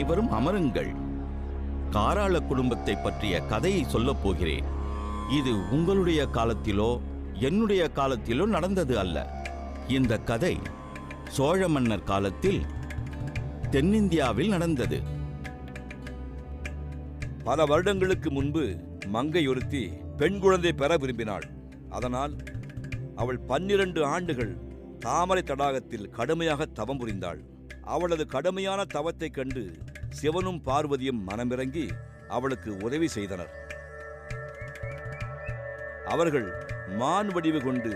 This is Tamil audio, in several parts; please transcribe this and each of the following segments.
அனைவரும் அமருங்கள். காராள குடும்பத்தை பற்றிய கதையை சொல்லப் போகிறேன். இது உங்களுடைய காலத்திலோ என்னுடைய காலத்திலோ நடந்தது அல்ல. இந்த கதை சோழ மன்னர் காலத்தில் தென்னிந்தியாவில் நடந்தது. பல வருடங்களுக்கு முன்பு மங்கை ஒருத்தி பெண் குழந்தை பெற விரும்பினாள். அதனால் அவள் 12 ஆண்டுகள் தாமரை தடாகத்தில் கடுமையாக தவம் புரிந்தாள். அவளது கடுமையான தவத்தைக் கண்டு சிவனும் பார்வதியும் மனமிறங்கி அவளுக்கு உதவி செய்தனர். அவர்கள் மான் வடிவு கொண்டு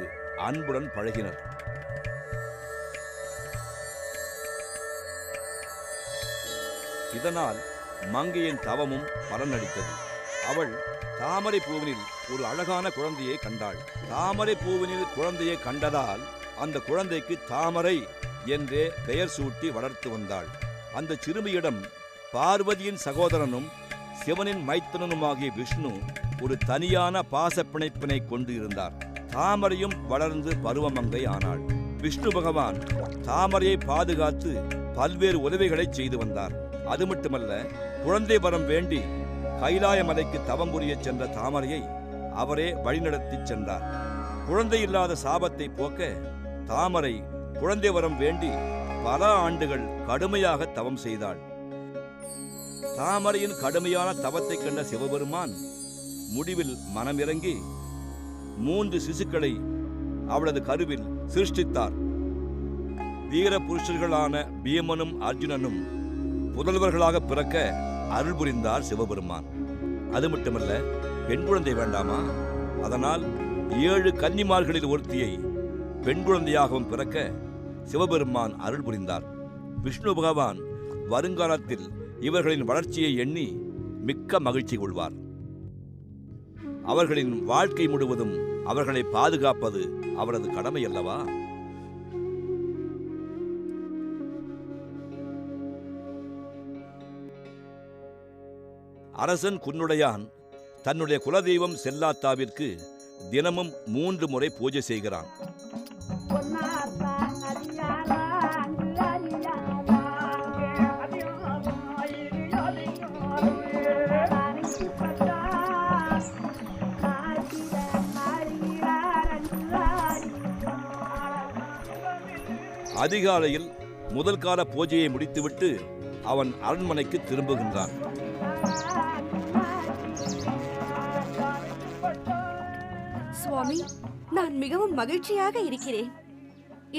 அன்புடன் பழகினர். இதனால் மங்கையின் தவமும் பலனளித்தது. அவள் தாமரை பூவினில் ஒரு அழகான குழந்தையை கண்டாள். தாமரை பூவினில் குழந்தையை கண்டதால் அந்த குழந்தைக்கு தாமரை என்றே பெயர் சூட்டி வளர்த்து வந்தாள். அந்த சிறுமியிடம் பார்வதியின் சகோதரனும் சிவனின் மைத்தனனுமாகிய விஷ்ணு ஒரு தனியான பாச பிணைப்பினை கொண்டு இருந்தார். தாமரையும் வளர்ந்து பருவமங்கை ஆனாள். விஷ்ணு பகவான் தாமரையை பாதுகாத்து பல்வேறு உதவிகளை செய்து வந்தார். அது மட்டுமல்ல, குழந்தை வரம் வேண்டி கைலாய மலைக்கு தவம் புரிய சென்ற தாமரையை அவரே வழிநடத்தி சென்றார். குழந்தை இல்லாத சாபத்தை போக்க தாமரை குழந்தை வரம் வேண்டி பல ஆண்டுகள் கடுமையாக தவம் செய்தாள். தாமரையின் கடுமையான தவத்தை கண்ட சிவபெருமான் முடிவில் மனமிறங்கி 3 சிசுக்களை அவளது கருவில் சிருஷ்டித்தார். வீர புருஷர்களான பீமனும் அர்ஜுனனும் புதல்வர்களாக பிறக்க அருள் புரிந்தார் சிவபெருமான். அது மட்டுமல்ல, பெண் குழந்தை வேண்டாமா? அதனால் 7 கன்னிமார்களில் ஒருத்தியை பெண் குழந்தையாகவும் பிறக்க சிவபெருமான் அருள் புரிந்தார். விஷ்ணு பகவான் வருங்காலத்தில் இவர்களின் வளர்ச்சியை எண்ணி மிக்க மகிழ்ச்சி கொள்வார். அவர்களின் வாழ்க்கை முழுவதும் அவர்களை பாதுகாப்பது அவரது கடமை அல்லவா? அரசன் குன்னுடையான் தன்னுடைய குலதெய்வம் செல்லாத்தாவிற்கு தினமும் 3 முறை பூஜை செய்கிறான். அதிகாலையில் முதல் கால பூஜையை முடித்துவிட்டு அவன் அரண்மனைக்கு திரும்புகின்றான். சுவாமி, நான் மிகவும் மகிழ்ச்சியாக இருக்கிறேன்.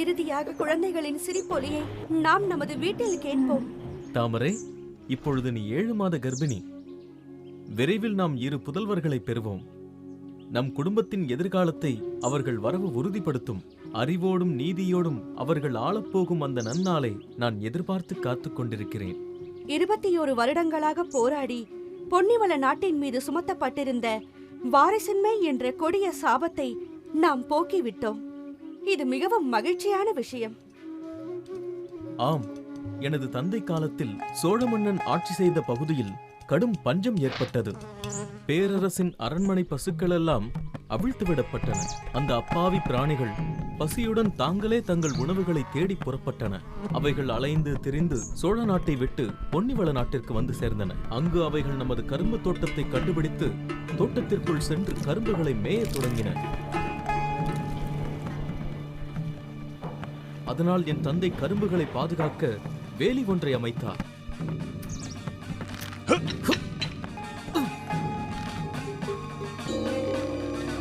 இறுதியாக குழந்தைகளின் சிரிப்பொலியை நாம் நமது வீட்டில் கேட்போம். தாமரை, இப்பொழுது நீ 7 மாத கர்ப்பிணி. விரைவில் நாம் 2 புதல்வர்களை பெறுவோம். நம் குடும்பத்தின் எதிர்காலத்தை அவர்கள் வரவு உறுதிப்படுத்தும். அறிவோடும் நீதியோடும் அவர்கள் ஆளப்போகும் அந்த நன்னாளை நான் எதிர்பார்த்து காத்துக் கொண்டிருக்கிறேன். 21 வருடங்களாக போராடி பொன்னிவள நாட்டின் மீது சுமத்தப்பட்டிருந்த வாரிசின்மை என்ற கொடிய சாபத்தை நாம் போக்கிவிட்டோம். இது மிகவும் மகிழ்ச்சியான விஷயம். ஆம், எனது தந்தை காலத்தில் சோழ மன்னன் ஆட்சி செய்த பகுதியில் கடும் பஞ்சம் ஏற்பட்டது. பேரரசின் அரண்மனை பசுக்களெல்லாம் அவிழ்த்துவிடப்பட்டன. அந்த அப்பாவி பிராணிகள் பசியுடன் தாங்களே தங்கள் உணவுகளை தேடி புறப்பட்டன. அவைகள் அலைந்து திரிந்து சோழ நாட்டை விட்டு பொன்னிவள நாட்டிற்கு வந்து சேர்ந்தன. அங்கு அவைகள் நமது கரும்பு தோட்டத்தை கண்டுபிடித்து தோட்டத்திற்குள் சென்று கரும்புகளை மேய தொடங்கின. அதனால் என் தந்தை கரும்புகளை பாதுகாக்க வேலி ஒன்றை அமைத்தார்.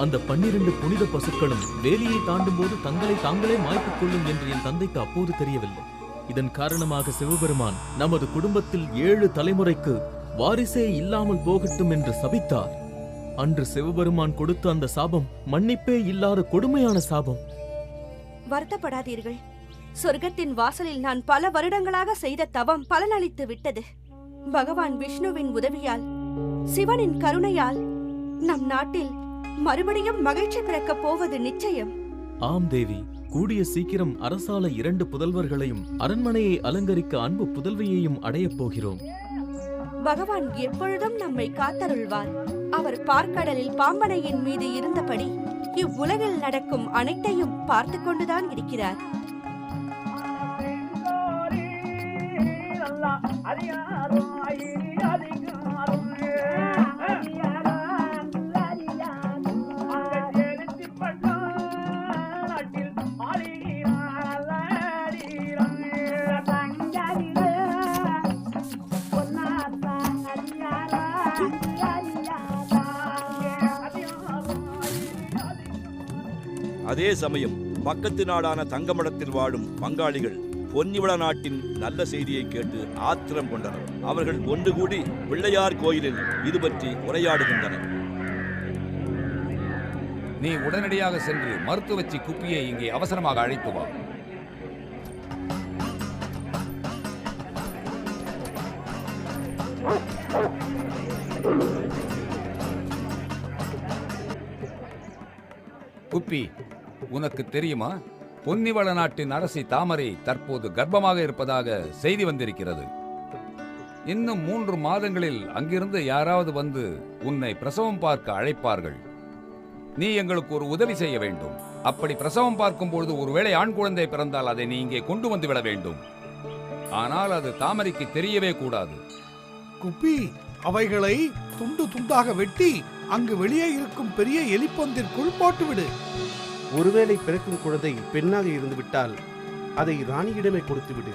அந்த 12 புனித பசுக்களும் வேலியை தாண்டும் போது தங்களை தாங்களே மாய்த்துக் கொள்ளும் என்று என் தந்தைக்கு அப்போது தெரியவில்லை. இதன் காரணமாக சிவபெருமான் நமது குடும்பத்தில் 7 தலைமுறைக்கு வாரிசே இல்லாமல் போகட்டும் என்று சபித்தார். அன்று சிவபெருமான் கொடுத்த அந்த சாபம் மன்னிப்பே இல்லாத கொடுமையான சாபம். வருத்தப்படாதீர்கள். சொர்க்கத்தின் வாசலில் நான் பல வருடங்களாக செய்த தவம் பலனளித்து விட்டது. பகவான் விஷ்ணுவின் உதவியால், சிவனின் கருணையால் நம் நாட்டில் மறுபடியும் மகிழ்ச்சி பிறக்கப் போவது நிச்சயம். ஆம் தேவி, கூடிய சீக்கிரம் அரசால 2 புதல்வர்களையும் அரண்மனையை அலங்கரிக்க அன்பு புதல்வியையும் அடையப் போகிறோம். பகவான் எப்பொழுதும் நம்மை காத்தருள்வார். அவர் பார்க்கடலில் பாம்பனையின் மீது இருந்தபடி இவ்வுலகில் நடக்கும் அனைத்தையும் பார்த்து கொண்டுதான் இருக்கிறார். அதே சமயம் பக்கத்து நாடான தங்கமடத்தில் வாழும் பங்காளிகள் பொன்னிவள நாட்டின் நல்ல செய்தியை கேட்டு ஆத்திரம் கொண்டனர். அவர்கள் ஒன்று கூடி பிள்ளையார் கோயிலில் இது பற்றி உரையாடுகின்றனர். நீ உடனடியாக சென்று மருத்துவச்சி குப்பியை இங்கே அவசரமாக அழைத்து வா. குப்பி, உனக்கு தெரியுமா, பொன்னிவள நாட்டின் அரசி தாமரை தற்போது கர்ப்பமாக இருப்பதாக செய்தி வந்திருக்கிறது. இன்னும் 3 மாதங்களில் அங்கிருந்து யாராவது வந்து உன்னை பிரசவம் பார்க்க அழைப்பார்கள். நீ எங்களுக்கு ஒரு உதவி செய்ய வேண்டும். அப்படி பிரசவம் பார்க்கும்பொழுது ஒருவேளை ஆண் குழந்தை பிறந்தால் அதை நீ இங்கே கொண்டு வந்து விட வேண்டும். ஆனால் அது தாமரைக்கு தெரியவே கூடாது. குப்பி, அவைகளை துண்டு துண்டாக வெட்டி அங்கு வெளியே இருக்கும் பெரிய எலிப்பொந்திற்குள் போட்டுவிடு. ஒருவேளை பிறக்கும் குழந்தை பெண்ணாக இருந்துவிட்டால் அதை ராணியிடமே கொடுத்துவிடு.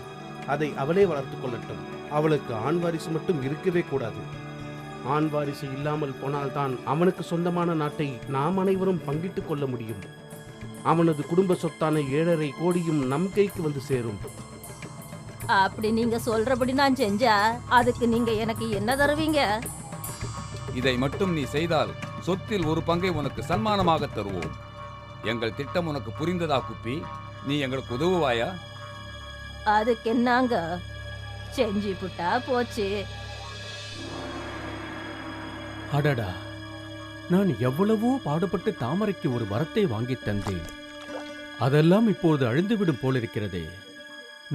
அதை அவளே வளர்த்து கொள்ளட்டும். அவளுக்கு ஆண் வாரிசு மட்டும் இருக்கவே கூடாது. ஆண் வாரிசு இல்லாமல் போனால்தான் அவனுக்கு சொந்தமான நாட்டை நாம் அனைவரும் பங்கிட்டுக் கொள்ள முடியும். அவனது குடும்ப சொத்தான 7.5 கோடியும் நம் கைக்கு வந்து சேரும். அப்படி நீங்க சொல்றபடி நான் செஞ்சா அதுக்கு நீங்க எனக்கு என்ன தருவீங்க? இதை மட்டும் நீ செய்தால் சொத்தில் ஒரு பங்கை உனக்கு சன்மானமாக தருவோம். எங்கள் திட்டம் உனக்கு புரிந்ததா குப்பி? நீ எங்களுக்கு உதவுவாயா? அதுக்கு என்னங்க, செஞ்சு புட்டா போச்சு. அடடா, நான் எவ்வளவோ பாடுபட்டு தாமரைக்கு ஒரு வரத்தை வாங்கி தந்தேன். அதெல்லாம் இப்போது அழிந்துவிடும் போலிருக்கிறதே.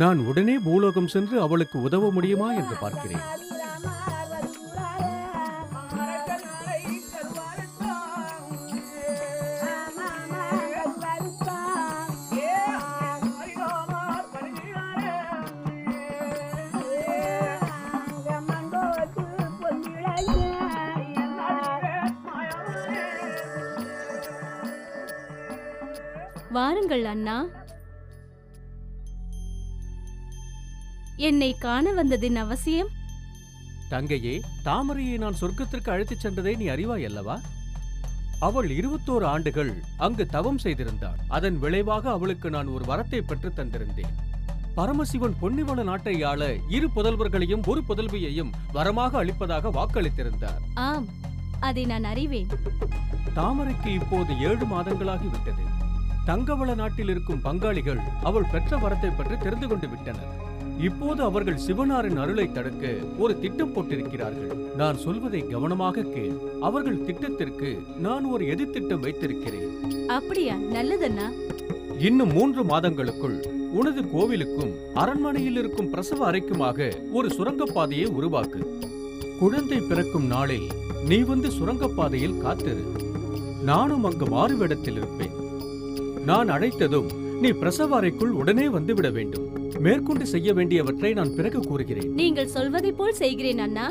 நான் உடனே பூலோகம் சென்று அவளுக்கு உதவ முடியுமா என்று பார்க்கிறேன். வாருங்கள் அண்ணா. என்னை காண வந்ததின் அவசியம்? தங்கையே, தாமரையை நான் சொர்க்கத்திற்கு அழைத்துச் சென்றதை நீ அறிவாய் அல்லவா? அவள் 21 ஆண்டுகள் அங்கு தவம் செய்திருந்தாள். அதன் விளைவாக அவளுக்கு நான் ஒரு வரத்தை பெற்று தந்திருந்தேன். பரமசிவன் பொன்னிவள நாட்டை ஆள 2 புதல்வர்களையும் 1 புதல்வியையும் வரமாக அளிப்பதாக வாக்களித்திருந்தார். ஆம், அதை நான் அறிவேன். தாமரைக்கு இப்போது 7 மாதங்களாகிவிட்டது. தங்கவள நாட்டில் இருக்கும் பங்காளிகள் அவள் பெற்ற வரத்தை பற்றி தெரிந்து கொண்டு விட்டனர். இப்போது அவர்கள் சிவனாரின் அருளை தடுக்க ஒரு திட்டம் போட்டிருக்கிறார்கள். நான் சொல்வதை கவனமாக கேள். அவர்கள் திட்டத்திற்கு நான் ஒரு எதிர்த்திட்டம் வைத்திருக்கிறேன். அப்படியா? நல்லதண்ணா. இன்னும் 3 மாதங்களுக்குள் உனது கோவிலுக்கும் அரண்மனையில் இருக்கும் பிரசவ அறைக்குமாக ஒரு சுரங்கப்பாதையை உருவாக்கு. குழந்தை பிறக்கும் நாளில் நீ வந்து சுரங்கப்பாதையில் காத்திரு. நானும் அங்கு மாறுவேடத்தில் இருப்பேன். நான் அழைத்ததும் நீ பிரசவ அறைக்குள் உடனே வந்துவிட வேண்டும். மேற்கொண்டு செய்ய வேண்டியவற்றை நான் பிறகு கூறுகிறேன். நீங்கள் சொல்வதை போல் செய்கிறேன் அண்ணா.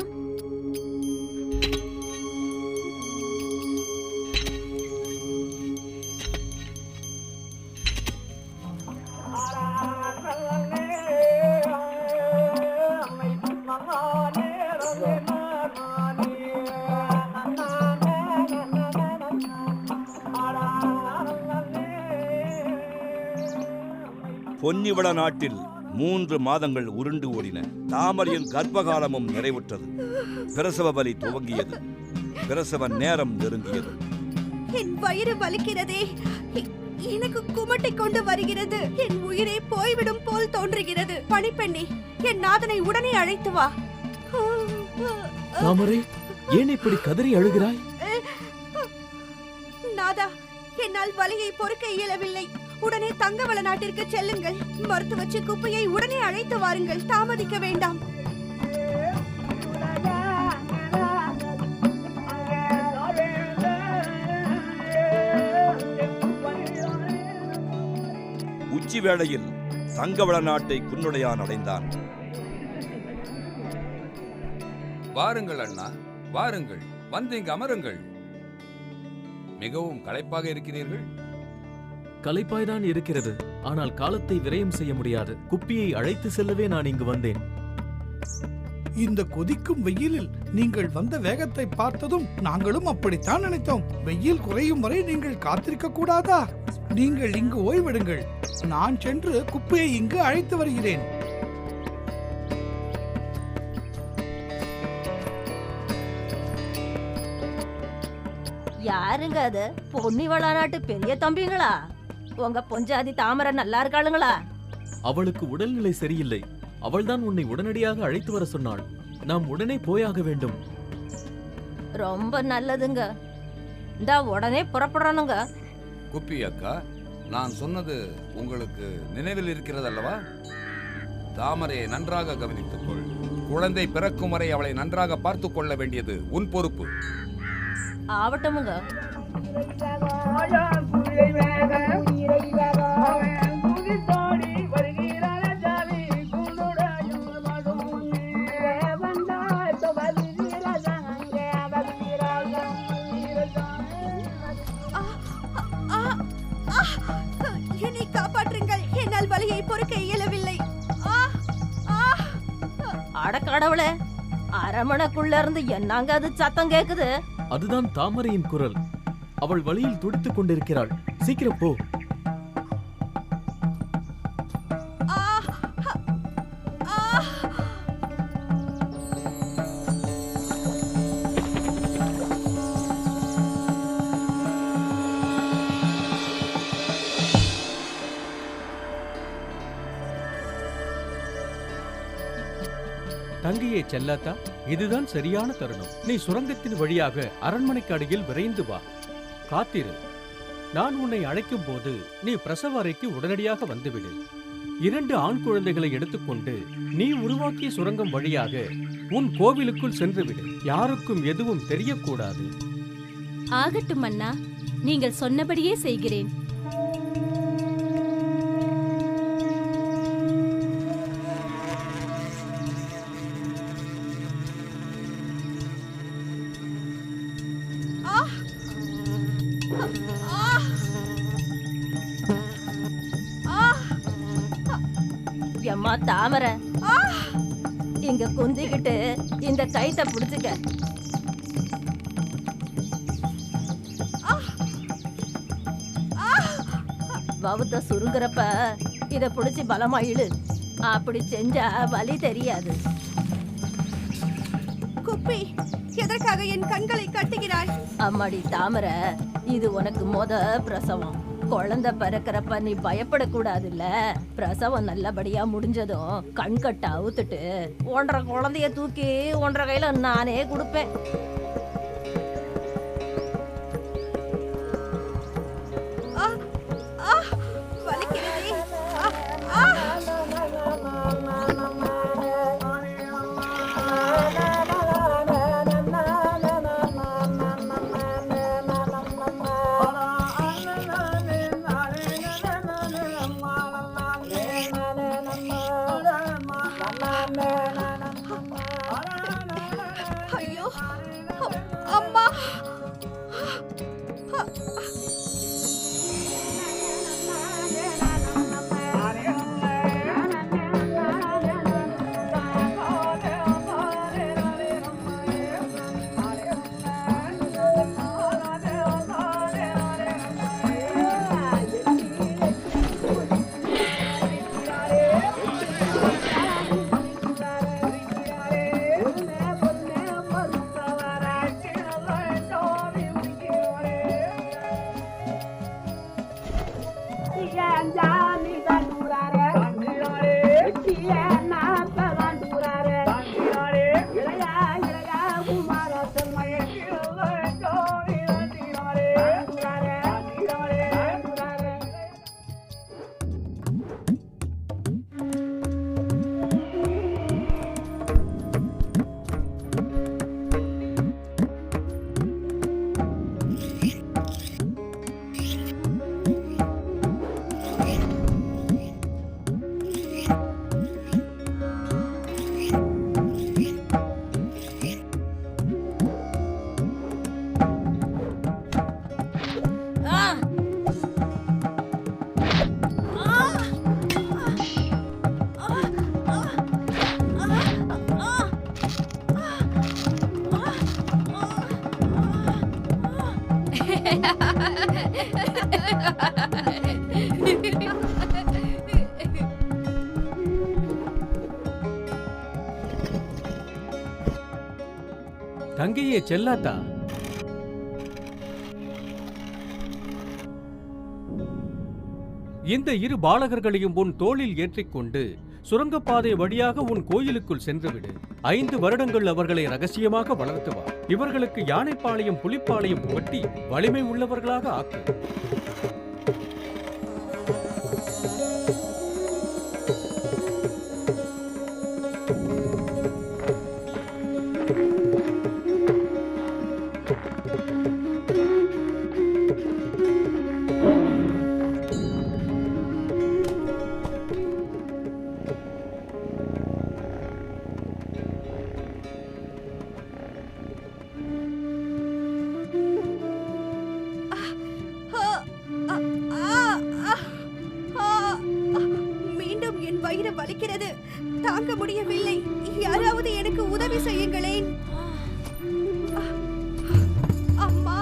பொன்னிவள நாட்டில் 3 மாதங்கள் உருண்டு ஓடின. தாமரையின் கர்ப்பகாலமும் நிறைவுற்றது. பிரசவ பலி துவங்கியது. பிரசவ நேரம் நெருங்கியது. என் வயிறு வலிக்கிறதே. எனக்கு குமட்டை கொண்டு வருகிறது. என் உயிரே போய்விடும் போல் தோன்றுகிறது. பணிப்பெண்ணே, என் நாதனை உடனே அழைத்து வா. தாமரை, ஏன் இப்படி கதறி அழுகிறாய்? நாதா, என்னால் வலியை பொறுக்க இயலவில்லை. உடனே தங்கவள நாட்டிற்கு செல்லுங்கள். மருத்துவச்சி குப்பையை உடனே அழைத்து வாருங்கள். தாமதிக்க வேண்டாம். உச்சி வேளையில் தங்கவள நாட்டை குன்னுடையான் அடைந்தான். வாருங்கள் அண்ணா, வாருங்கள், வந்து இங்கு அமருங்கள். மிகவும் களைப்பாக இருக்கிறீர்கள். களைப்பாய்தான் இருக்கிறது. ஆனால் காலத்தை விரயம் செய்ய முடியாது. குப்பியை அழைத்து செல்லவே நான் இங்கு வந்தேன். இந்த கொதிக்கும் வெயிலில் நீங்கள் வந்த வேகத்தை பார்த்ததும் நாங்களும் அப்படித்தான் நினைத்தோம். வெயில் குறையும் வரை நீங்கள் காத்திருக்க கூடாதா? நீங்கள் இங்கு ஓய்வெடுங்கள். நான் சென்று குப்பையை இங்கு அழைத்து வருகிறேன். யாருங்க அது? பொன்னிவள நாட்டு பெரிய தம்பிங்களா? உங்க பொஞ்சாதி தாமரை நல்லா இருக்காளுங்களா? அவளுக்கு உடல்நிலை சரியில்லை. அவள்தான் உன்னை உடனடியாக அழைத்து வர சொன்னாள். நாம் உடனே போயாக வேண்டும். ரொம்ப நல்லதுங்க. இந்தா உடனே புறப்படணுங்க. குப்பி அக்கா, நான் சொன்னது உங்களுக்கு நினைவில் இருக்கிறது அல்லவா? தாமரையை நன்றாக கவனித்துக்கொள். குழந்தை பிறக்கும் வரை அவளை நன்றாக பார்த்துக் கொள்ள வேண்டியது உன் பொறுப்பு. ஆவட்டமுங்க. என்னை காப்பாற்றுங்கள். என்னால் வலியை பொறுக்க இயலவில்லை. அடக்கடவுளே, அரமனைக்குள்ள இருந்து என்னங்க அது சத்தம் கேக்குது? அதுதான் தாமரையின் குரல். அவள் வழியில் துடித்துக் கொண்டிருக்கிறாள். சீக்கிரம் போ. தங்கையே செல்லாத்தா, இதுதான் சரியான தருணம். நீ சுரங்கத்தின் வழியாக அரண்மனைக்கு அருகில் விரைந்து வா. காத்திரு. நான் உன்னை அழைக்கும் போது நீ பிரசவ அறைக்கு உடனடியாக வந்துவிடு. 2 ஆண் குழந்தைகளை எடுத்துக்கொண்டு நீ உருவாக்கிய சுரங்கம் வழியாக உன் கோவிலுக்குள் சென்றுவிடு. யாருக்கும் எதுவும் தெரியக்கூடாது. ஆகட்டும் அண்ணா, நீங்கள் சொன்னபடியே செய்கிறேன். எம்மா தாமரை, இங்க குந்திக்கிட்டு இந்த கைத்தை புடிச்சுக்க. வவுத்த சுருங்குறப்ப இத புடிச்சு பலமா இழு. அப்படி செஞ்சா வலி தெரியாது. குப்பி, எதற்காக என் கண்களை கட்டுகிறாய்? அம்மாடி தாமரை, இது உனக்கு பிரசவம். குழந்தை பிறக்கிறப்ப நீ பயப்படக்கூடாதுல்ல. பிரசவம் நல்லபடியா முடிஞ்சதும் கண்கட்ட அவுத்துட்டு 1.5 குழந்தைய தூக்கி 1.5 கையில நானே கொடுப்பேன். ஐயோ, தங்கையே செல்லாத்தா, இந்த இரு பாலகர்களையும் உன் தோளில் ஏற்றிக்கொண்டு சுரங்கப்பாதை வழியாக உன் கோயிலுக்குள் சென்றுவிடு. 5 வருடங்கள் அவர்களை ரகசியமாக வளர்த்துவா. இவர்களுக்கு யானைப்பாளையம் புலிப்பாளையம் புகட்டி வலிமை உள்ளவர்களாக ஆக்கு. வலிக்கிறது, தாங்க முடியவில்லை. யாராவது எனக்கு உதவி செய்யுங்களேன். அம்மா,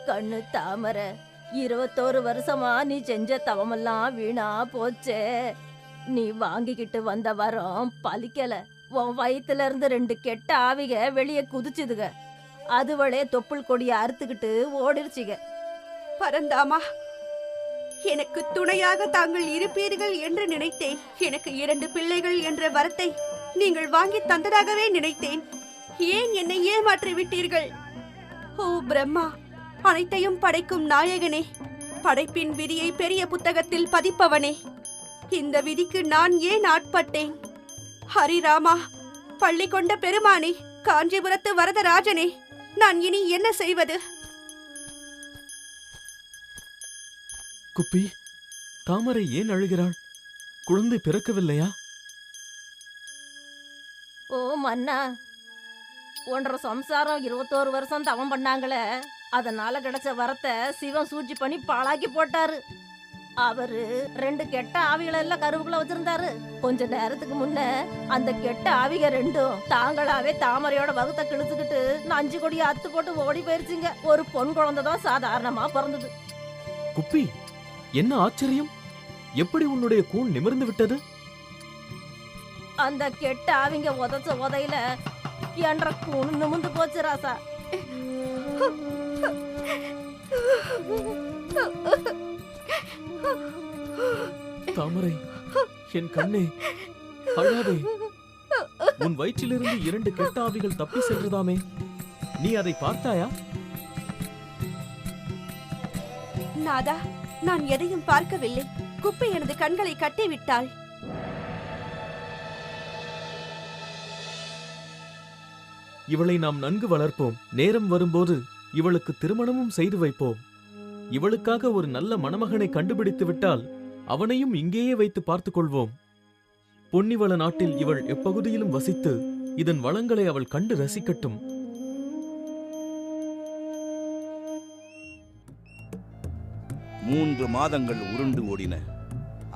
கண்ணு தாமரை, 21 வருஷமா நீ செஞ்ச தவமெல்லாம் வீணா போச்சே. நீ வாங்கிக்கிட்டு வந்த வரம் பலிக்கல. உன் வயித்துல இருந்து 2 கெட்ட ஆவிக வெளியே குதிச்சுதுக. அதுவளே தொப்புள் கொடியை அறுத்துக்கிட்டு ஓடிருச்சுக. பரந்தாமா, எனக்கு துணையாக தாங்கள் இருப்பீர்கள் என்று நினைத்தேன். எனக்கு 2 பிள்ளைகள் என்ற வரத்தை நீங்கள் வாங்கி தந்ததாகவே நினைத்தேன். ஏன் என்னை ஏமாற்றி விட்டீர்கள்? ஓ பிரம்மா, அனைத்தையும் படைக்கும் நாயகனே, படைப்பின் விதியை பெரிய புத்தகத்தில் பதிப்பவனே, இந்த விதிக்கு நான் ஏன் ஆட்பட்டேன்? ஹரிராமா, பள்ளி கொண்ட பெருமானே, காஞ்சிபுரத்து வரதராஜனே, நான் இனி என்ன செய்வது? குப்பி, தாமரை ஏன் அழுகிறாள்? குழந்தை பிறக்கவில்லையா? ஓ மன்னா, 1.5 சம்சாரம் 21 வருஷம் தவம் பண்ணாங்களே, அதனால கிடைச்ச வரத்தை சிவன் சூழ்ச்சி பண்ணி பாழாக்கி போட்டாரு. அவரு 2 கெட்ட ஆவிகளை எல்லாம் கருவுக்குள்ள வச்சிருந்தாரு. கொஞ்ச நேரத்துக்கு முன்ன அந்த கெட்ட ஆவிக 2ம் தாங்களாவே தாமரையோட வகுத்த கிழிச்சுக்கிட்டு 5 கொடியை அத்து போட்டு ஓடி போயிருச்சுங்க. ஒரு பொன் குழந்தை தான் சாதாரணமா பிறந்தது. குப்பி, என்ன ஆச்சரியம்! எப்படி உன்னுடைய கூன் நிமிர்ந்து விட்டது? அந்த கெட்ட ஆவிங்க உதச்ச உதையில என்ற கூண் நிமிர்ந்து போச்சு ராசா. தாமரை, என் கண்ணே, அழாதே. உன் வயிற்றிலிருந்து 2 கெட்ட ஆவிகள் தப்பி சென்றதாமே, நீ அதை பார்த்தாயா? நாதா, நான் எதையும் பார்க்கவில்லை. குப்பை எனது கண்களை கட்டிவிட்டாள். இவளை நாம் நன்கு வளர்ப்போம். நேரம் வரும்போது இவளுக்கு திருமணமும் செய்து வைப்போம். இவளுக்காக ஒரு நல்ல மணமகனை கண்டுபிடித்து விட்டால் அவனையும் இங்கேயே வைத்து பார்த்துக் கொள்வோம். பொன்னிவள நாட்டில் இவள் எப்பகுதியிலும் வசித்து இதன் வளங்களை அவள் கண்டு ரசிக்கட்டும். மூன்று மாதங்கள் உருண்டு ஓடின.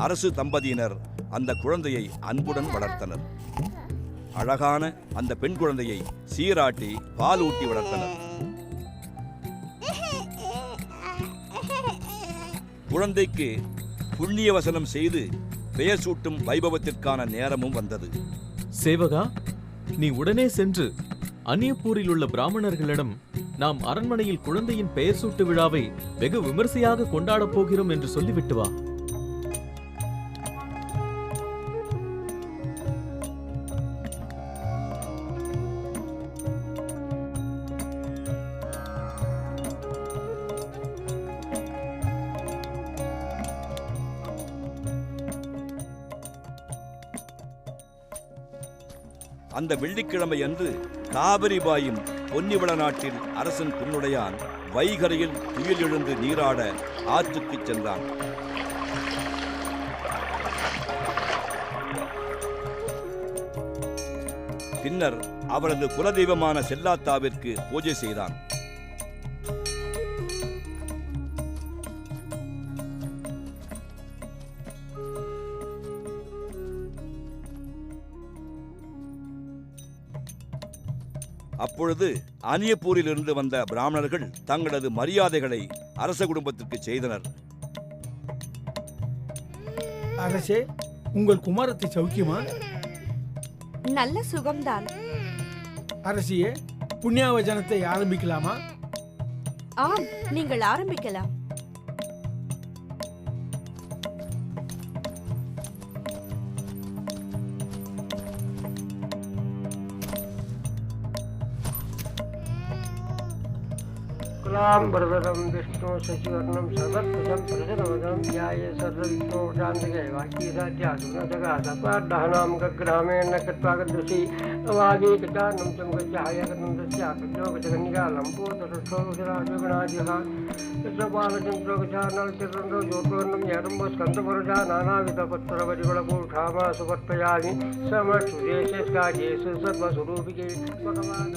அரசு தம்பதியினர் அந்த குழந்தையை அன்புடன் வளர்த்தனர். அழகான அந்த பெண் குழந்தையை சீராட்டி பாலூட்டி வளர்த்தனர். குழந்தைக்கு புண்ணிய வசனம் செய்து பெயர் சூட்டும் வைபவத்திற்கான நேரமும் வந்தது. சேவகா, நீ உடனே சென்று அந்நியப்பூரில் உள்ள பிராமணர்களிடம் நாம் அரண்மனையில் குழந்தையின் பெயர் சூட்டு விழாவை வெகு விமர்சையாக கொண்டாடப் போகிறோம் என்று சொல்லிவிட்டு வா. அந்த வெள்ளிக்கிழமை அன்று காவிரி பாயும் பொன்னிவள நாட்டில் அரசன் பொன்னுடையான் வைகரையில் துயில் எழுந்து நீராட ஆற்றுக்கு சென்றான். பின்னர் அவரது குலதெய்வமான செல்லாத்தாவிற்கு பூஜை செய்தான். அப்பொழுது அனியப்பூரிலிருந்து வந்த பிராமணர்கள் தங்களது மரியாதைகளை அரச குடும்பத்திற்கு செய்தனர். அரசே, உங்கள் குமாரத்தை சௌக்கியமா? நல்ல சுகம்தான். அரசியே, புண்ணியாவஜனத்தை ஆரம்பிக்கலாமா? ஆம், நீங்கள் ஆரம்பிக்கலாம். वरदं विष्णु शशिवर्णं सर्वत्वजं प्रजनवदं ध्याये सर्वविघ्नोपशान्तये वाक्यसाध्यासुनजगादपाड्डहनां गग्रामेण कृत्वागदृशि अवागीकचानं चं गच्छायकनं तस्याकजोगजगन्निकालं पोतरक्षोगराजगणादिः यत्रपालचन्द्रोगचानलचन्द्रो ज्योतिर्वर्णं यरम्बो स्कन्दपरजा नानाविधपत्तरवरिवलपूषामा सुपत्पयामि समक्षुदेशेष्कार्येषु सर्वस्वरूपिके भगवान्.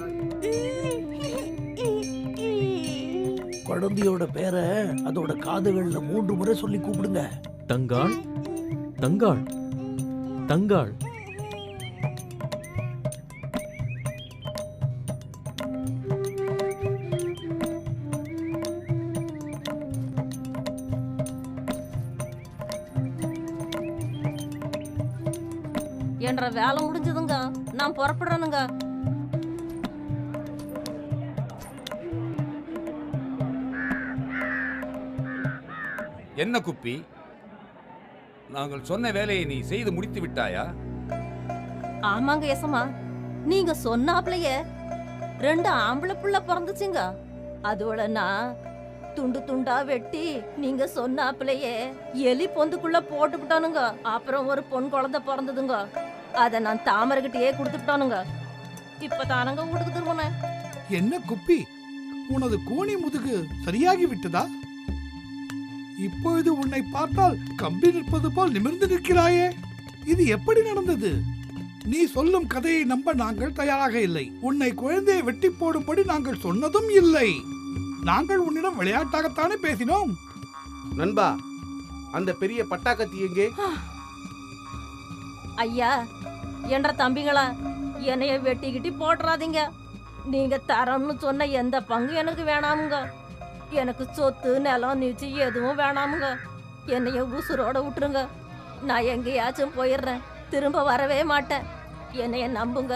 குழந்தையோட பேரை அதோட காதுகள்ல 3 முறை சொல்லி கூப்பிடுங்க. தங்காள், தங்காள், தங்காள். என்ற வேலை முடிஞ்சதுங்க, நான் புறப்படுறேனுங்க. என்ன குப்பி, நாங்கள் சொன்ன வேலையை நீ செய்து முடித்து விட்டாயா? ஆமாங்க எசமா, நீங்க சொன்னாப்லயே 2 ஆம்பளை புள்ள பிறந்துச்சுங்க. அதோட நான் துண்டு துண்டா வெட்டி நீங்க சொன்னாப்லயே எலி பொந்துக்குள்ள போட்டுக்கிட்டானுங்க. அப்புறம் ஒரு பொன் குழந்தை பிறந்ததுங்க. அத நான் தாமரைகிட்டயே கொடுத்துட்டானுங்க. இப்ப தானங்க வீட்டுக்கு திரும்பினேன். என்ன குப்பி, உனது கோணி முதுகு சரியாகி விட்டதா? இப்பொழுது உன்னை பார்த்தால் கம்பி நிற்பது போல் நிமிர்ந்து நிற்கிறாயே, இது எப்படி நடந்தது? நீ சொல்லும் கதையை நம்ப நாங்கள் தயாராக இல்லை. உன்னை குழந்தையை வெட்டி போடும்படி நாங்கள் சொன்னதும் இல்லை. நாங்கள் உன்னிடம் விளையாட்டாகத்தானே பேசினோம். நண்பா, அந்த பெரிய பட்டாக்கத்தி எங்கே? ஐயா, என்ற தம்பிங்களா, என்னைய வெட்டிக்கிட்டி போட்டுறாதீங்க. நீங்க தரம்னு சொன்ன எந்த பங்கு எனக்கு வேணாமுங்க. எனக்கு சொத்து நிலம் நீச்சு எதுவும் வேணாமுங்க. என்னைய உசுரோட விட்டுருங்க. நான் எங்கேயாச்சும் போயிடுறேன், திரும்ப வரவே மாட்டேன். என்னைய நம்புங்க,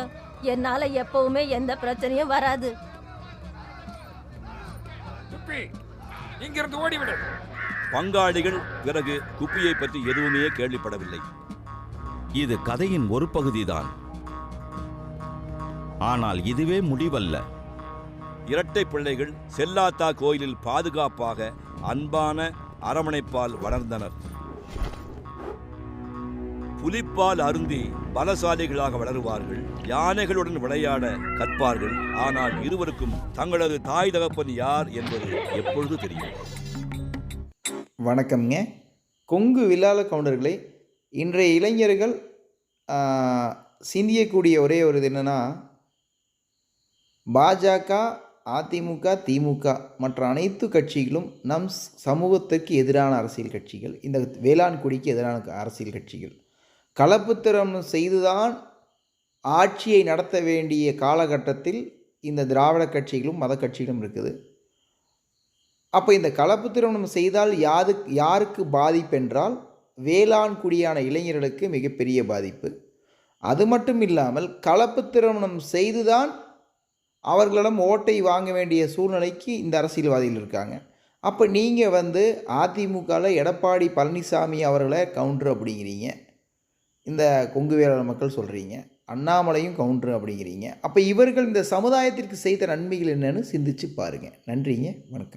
என்னால எப்பவுமே எந்த பிரச்சனையும் வராது. இங்கிருந்து ஓடிவிடு. பங்காளிகள் பிறகு குப்பியை பற்றி எதுவுமே கேள்விப்படவில்லை. இது கதையின் ஒரு பகுதிதான். ஆனால் இதுவே முடிவல்ல. இரட்டை பிள்ளைகள் செல்லாத்தா கோயிலில் பாதுகாப்பாக அன்பான அரவணைப்பால் வளர்ந்தனர். புலிப்பால் அருந்தி பலசாலிகளாக வளருவார்கள். யானைகளுடன் விளையாட கற்பார்கள். ஆனால் இருவருக்கும் தங்களது தாய் தகப்பன் யார் என்பது எப்பொழுது தெரியும். வணக்கம்ங்க. கொங்கு வில்லாள கவுண்டர்களே, இன்றைய இளைஞர்கள் சிந்தியக்கூடிய ஒரே ஒரு இது என்னென்னா, பாஜக, அதிமுக, திமுக மற்ற அனைத்து கட்சிகளும் நம் சமூகத்திற்கு எதிரான அரசியல் கட்சிகள். இந்த வேளாண் குடிக்கு எதிரான அரசியல் கட்சிகள். கலப்புத்திரம் செய்துதான் ஆட்சியை நடத்த வேண்டிய காலகட்டத்தில் இந்த திராவிட கட்சிகளும் மத கட்சிகளும் இருக்குது. அப்போ இந்த கலப்பு திருமணம் செய்தால் யாருக்கு பாதிப்பு என்றால், வேளாண் குடியான இளைஞர்களுக்கு மிகப்பெரிய பாதிப்பு. அது மட்டும் இல்லாமல் கலப்பு திருமணம் செய்துதான் அவர்களிடம் ஓட்டை வாங்க வேண்டிய சூழ்நிலைக்கு இந்த அரசியல்வாதிகள் இருக்காங்க. அப்போ நீங்கள் அதிமுகவில் எடப்பாடி பழனிசாமி அவர்களை கவுண்டர் அப்படிங்கிறீங்க, இந்த கொங்கு வேளாளர் மக்கள் சொல்கிறீங்க, அண்ணாமலையும் கவுண்டர் அப்படிங்கிறீங்க. அப்போ இவர்கள் இந்த சமுதாயத்திற்கு செய்த நன்மைகள் என்னன்னு சிந்திச்சு பாருங்கள். நன்றிங்க, வணக்கம்.